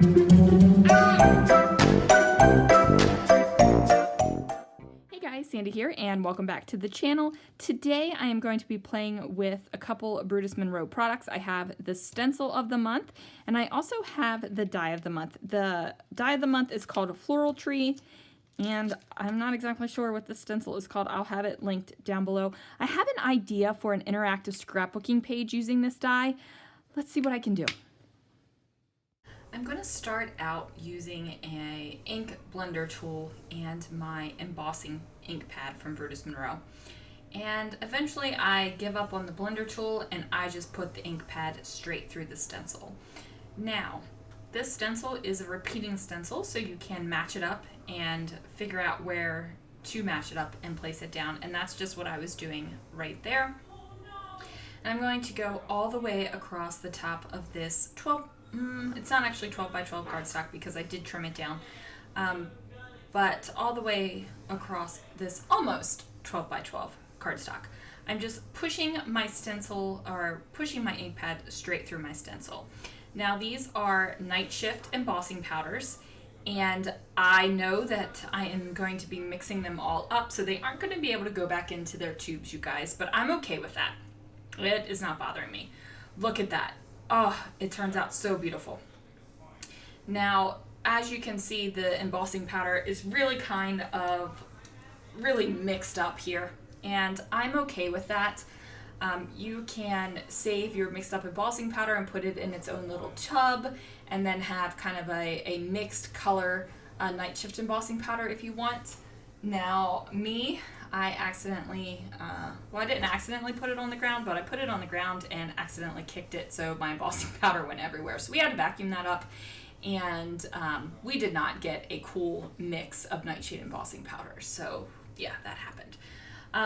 Hey guys, Sandy here, and welcome back to the channel. Today I am going to be playing with a couple Brutus Monroe products. I have the Stencil of the month, and I also have the die of the month. The die of the month is called Floral Tree, and I'm not exactly sure what the stencil is called. I'll have it linked down below. I have an idea for an interactive scrapbooking page using this die. Let's see what I can do. I'm going to start out using a ink blender tool and my embossing ink pad from Brutus Monroe. And eventually I give up on the blender tool and I just put the ink pad straight through the stencil. Now, this stencil is a repeating stencil, so you can match it up and figure out where to match it up and place it down. And that's just what I was doing right there. And I'm going to go all the way across the top of this it's not actually 12 by 12 cardstock because I did trim it down, but all the way across this almost 12 by 12 cardstock. I'm just pushing my stencil, or pushing my ink pad straight through my stencil. Now these are Night Shift embossing powders, and I know that I am going to be mixing them all up, so they aren't going to be able to go back into their tubes, you guys, but I'm okay with that. It is not bothering me. Look at that. Oh, it turns out so beautiful. Now, as you can see, the embossing powder is really kind of mixed up here, and I'm okay with that. You can save your mixed up embossing powder and put it in its own little tub, and then have kind of a mixed color Night Shift embossing powder if you want. Now, I accidentally, well, I didn't accidentally put it on the ground, but I put it on the ground and accidentally kicked it, so my embossing powder went everywhere. So we had to vacuum that up, and we did not get a cool mix of nightshade embossing powders. So yeah, that happened.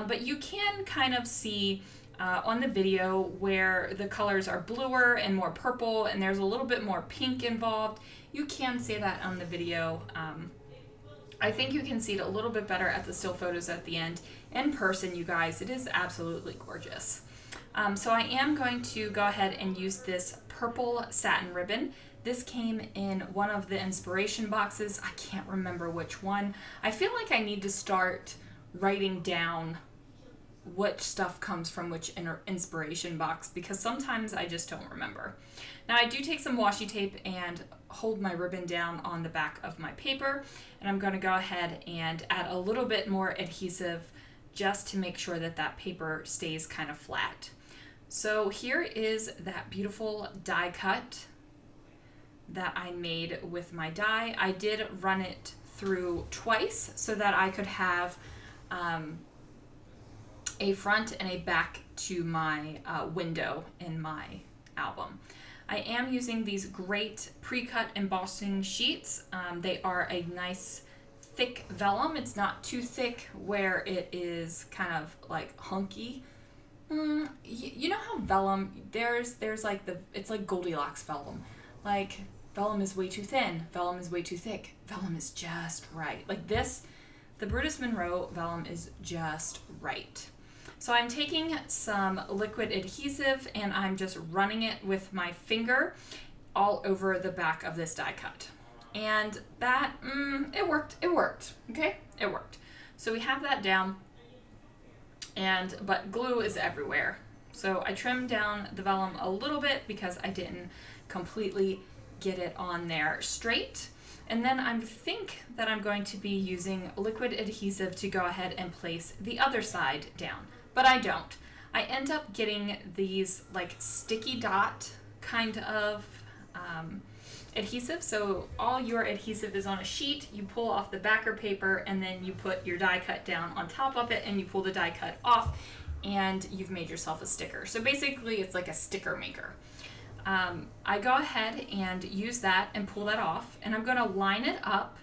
But you can kind of see on the video where the colors are bluer and more purple, and there's a little bit more pink involved. You can see that on the video. I think you can see it a little bit better at the still photos at the end. In person, you guys, it is absolutely gorgeous. So I am going to go ahead and use this purple satin ribbon. This came in one of the inspiration boxes. I can't remember which one. I feel like I need to start writing down which stuff comes from which inspiration box, because sometimes I just don't remember. Now I do take some washi tape and hold my ribbon down on the back of my paper, and I'm going to go ahead and add a little bit more adhesive just to make sure that that paper stays kind of flat. So here is that beautiful die cut that I made with my die. I did run it through twice so that I could have a front and a back to my window in my album. I am using these great pre-cut embossing sheets. They are a nice thick vellum. It's not too thick where it is kind of like hunky. You know how vellum, there's like it's like Goldilocks vellum. Like vellum is way too thin, vellum is way too thick, vellum is just right. Like this, the Brutus Monroe vellum is just right. So I'm taking some liquid adhesive and I'm just running it with my finger all over the back of this die cut. And that, it worked, okay? It worked. So we have that down, but glue is everywhere. So I trimmed down the vellum a little bit because I didn't completely get it on there straight. And then I think that I'm going to be using liquid adhesive to go ahead and place the other side down. But I don't. I end up getting these like sticky dot kind of adhesive. So all your adhesive is on a sheet, you pull off the backer paper, and then you put your die cut down on top of it, and you pull the die cut off, and you've made yourself a sticker. So basically it's like a sticker maker. I go ahead and use that and pull that off, and I'm going to line it up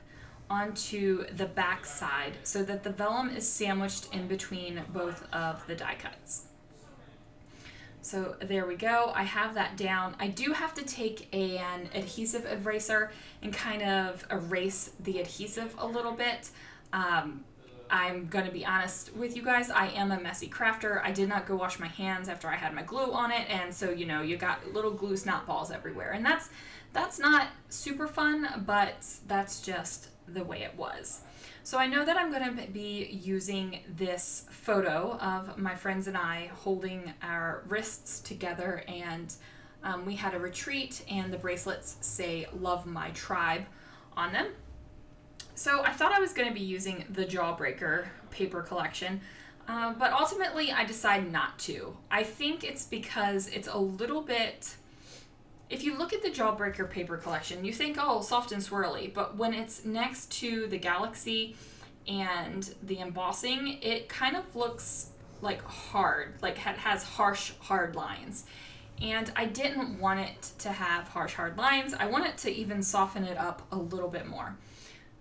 onto the back side so that the vellum is sandwiched in between both of the die cuts. So there we go. I have that down. I do have to take an adhesive eraser and kind of erase the adhesive a little bit. I'm going to be honest with you guys, I am a messy crafter. I did not go wash my hands after I had my glue on it, and so, you know, you got little glue snot balls everywhere. And that's not super fun, but that's just the way it was. So I know that I'm going to be using this photo of my friends and I holding our wrists together, and we had a retreat, and the bracelets say "Love My Tribe" on them. So I thought I was going to be using the Jawbreaker paper collection, but ultimately I decided not to. I think it's because it's a little bit... If you look at the Jawbreaker paper collection, you think, oh, soft and swirly, but when it's next to the Galaxy and the Embossing, it kind of looks like hard, like it has harsh, hard lines. And I didn't want it to have harsh, hard lines. I want it to even soften it up a little bit more.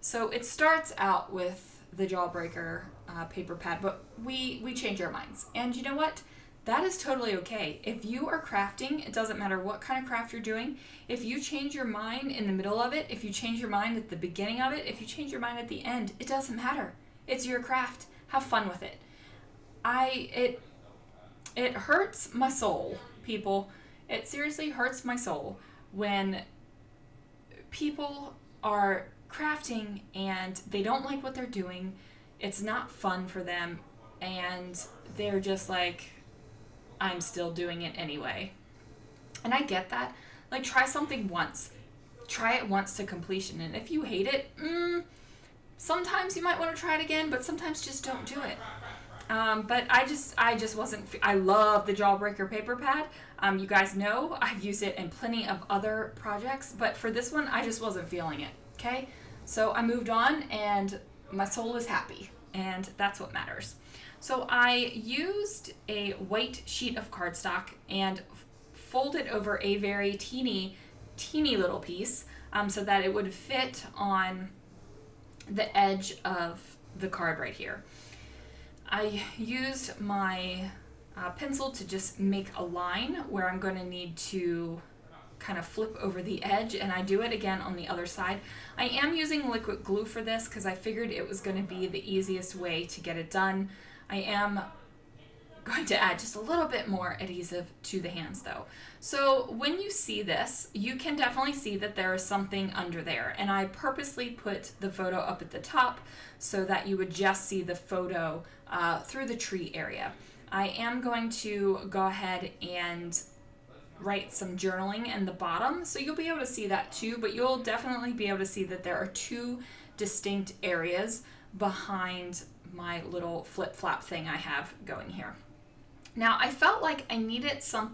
So it starts out with the Jawbreaker paper pad, but we change our minds. And you know what? That is totally okay. If you are crafting, it doesn't matter what kind of craft you're doing. If you change your mind in the middle of it, if you change your mind at the beginning of it, if you change your mind at the end, it doesn't matter. It's your craft. Have fun with it. It hurts my soul, people. It seriously hurts my soul when people are crafting and they don't like what they're doing. It's not fun for them, and they're just like, I'm still doing it anyway. And I get that. Like, try something once. Try it once to completion. And if you hate it, sometimes you might want to try it again, but sometimes just don't do it. But I just wasn't... I love the Jawbreaker paper pad. You guys know I've used it in plenty of other projects, but for this one, I just wasn't feeling it, okay? So I moved on, and my soul is happy, and that's what matters. So I used a white sheet of cardstock and folded over a very teeny little piece so that it would fit on the edge of the card right here. I used my pencil to just make a line where I'm going to need to kind of flip over the edge, and I do it again on the other side. I am using liquid glue for this because I figured it was going to be the easiest way to get it done. I am going to add just a little bit more adhesive to the hands though. So when you see this, you can definitely see that there is something under there, and I purposely put the photo up at the top so that you would just see the photo through the tree area. I am going to go ahead and write some journaling in the bottom, so you'll be able to see that too, but you'll definitely be able to see that there are two distinct areas behind my little flip-flap thing I have going here. Now I felt like I needed some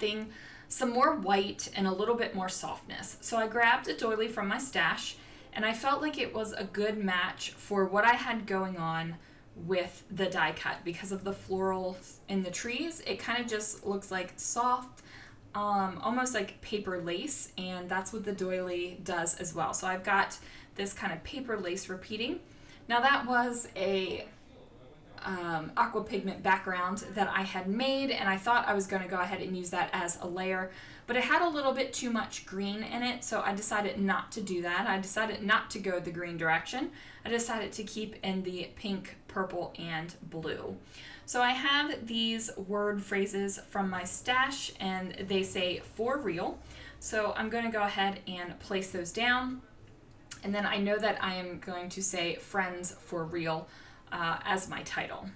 more white and a little bit more softness. So I grabbed a doily from my stash, and I felt like it was a good match for what I had going on with the die cut. Because of the florals in the trees, it kind of just looks like soft, almost like paper lace, and that's what the doily does as well. So I've got this kind of paper lace repeating. Now that was a aqua pigment background that I had made, and I thought I was going to go ahead and use that as a layer, but it had a little bit too much green in it, so I decided not to do that. I decided not to go the green direction. I decided to keep in the pink, purple, and blue. So I have these word phrases from my stash, and they say "for real." So I'm going to go ahead and place those down, and then I know that I am going to say "friends for real" as my title.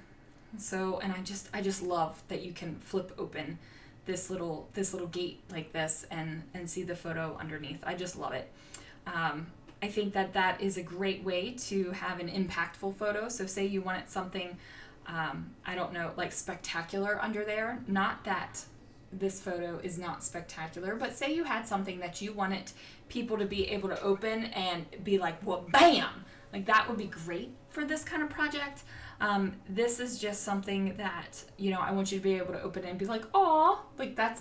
So, and I just love that you can flip open this little gate like this and see the photo underneath. I just love it. I think that is a great way to have an impactful photo. So say you wanted something, I don't know, like spectacular under there. Not that this photo is not spectacular, but say you had something that you wanted people to be able to open and be like, well, bam! Like, that would be great for this kind of project. This is just something that, you know, I want you to be able to open it and be like, "Aw!" Like, that's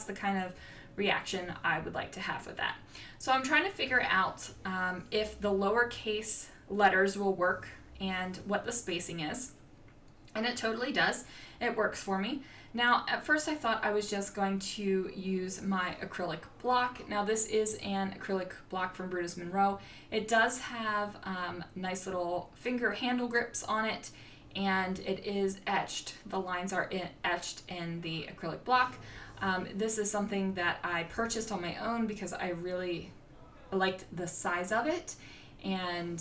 the kind of reaction I would like to have with that. So I'm trying to figure out if the lowercase letters will work and what the spacing is. And it totally does. It works for me. Now, at first I thought I was just going to use my acrylic block. Now this is an acrylic block from Brutus Monroe. It does have nice little finger handle grips on it, and it is etched. The lines are etched in the acrylic block. This is something that I purchased on my own because I really liked the size of it, and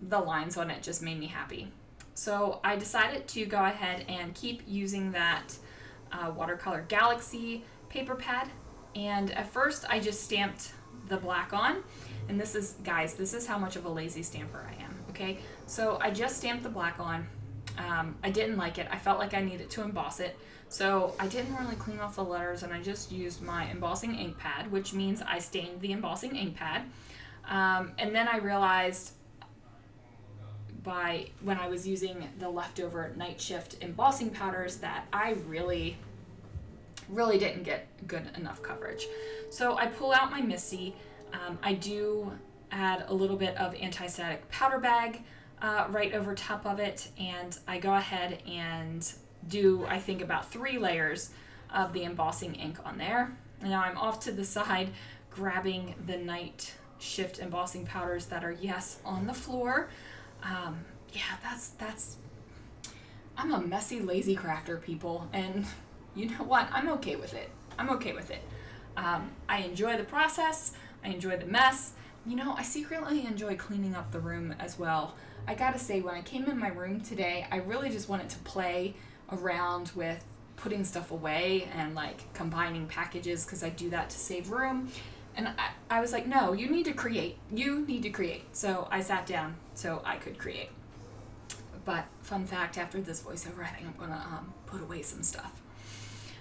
the lines on it just made me happy. So I decided to go ahead and keep using that Watercolor Galaxy paper pad, and at first I just stamped the black on, and this is, guys, this is how much of a lazy stamper I am, okay? So I just stamped the black on. I didn't like it. I felt like I needed to emboss it, so I didn't really clean off the letters, and I just used my embossing ink pad, which means I stained the embossing ink pad, and then I realized when I was using the leftover night shift embossing powders that I really didn't get good enough coverage. So I pull out my Missy. I do add a little bit of anti-static powder bag right over top of it, and I go ahead and do, I think, about 3 layers of the embossing ink on there. And now I'm off to the side grabbing the night shift embossing powders that are, yes, on the floor. Yeah, that's, I'm a messy, lazy crafter, people, and you know what? I'm okay with it. I'm okay with it. I enjoy the process. I enjoy the mess. You know, I secretly enjoy cleaning up the room as well. I gotta say, when I came in my room today, I really just wanted to play around with putting stuff away and like combining packages, because I do that to save room. And I was like, no, you need to create. You need to create. So I sat down so I could create. But fun fact, after this voiceover, I think I'm gonna put away some stuff.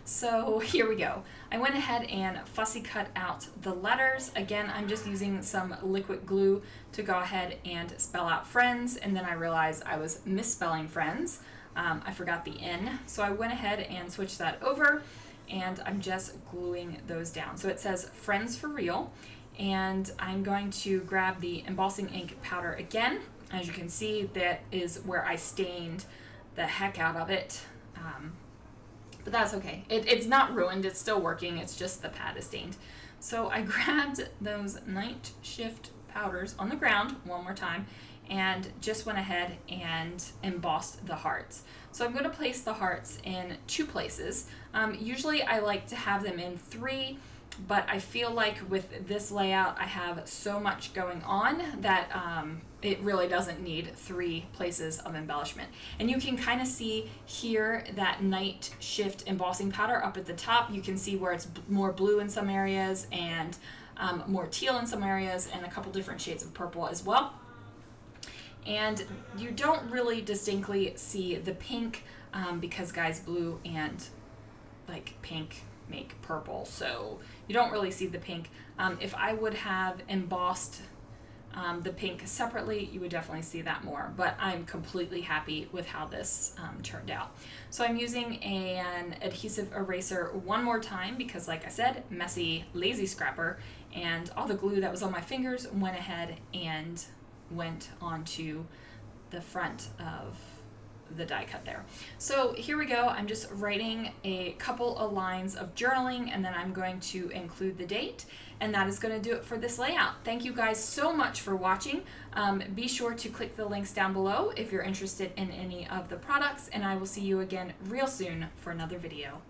So here we go. I went ahead and fussy cut out the letters. Again, I'm just using some liquid glue to go ahead and spell out friends, and then I realized I was misspelling friends. I forgot the N, so I went ahead and switched that over, and I'm just gluing those down. So it says friends for real, and I'm going to grab the embossing ink powder again. As you can see, that is where I stained the heck out of it. But that's okay. It's not ruined, it's still working, it's just the pad is stained. So I grabbed those night shift powders on the ground one more time and just went ahead and embossed the hearts. So I'm going to place the hearts in 2 places. Usually I like to have them in 3, but I feel like with this layout I have so much going on that it really doesn't need 3 places of embellishment. And you can kind of see here that night shift embossing powder up at the top. You can see where it's more blue in some areas and more teal in some areas, and a couple different shades of purple as well. And you don't really distinctly see the pink because, guys, blue and like pink make purple, so you don't really see the pink. If I would have embossed the pink separately, you would definitely see that more, but I'm completely happy with how this turned out. So I'm using an adhesive eraser one more time because, like I said, messy, lazy scrapper, and all the glue that was on my fingers went ahead and went onto the front of the die cut there. So here we go. I'm just writing a couple of lines of journaling, and then I'm going to include the date, and that is going to do it for this layout. Thank you guys so much for watching. Be sure to click the links down below if you're interested in any of the products, and I will see you again real soon for another video.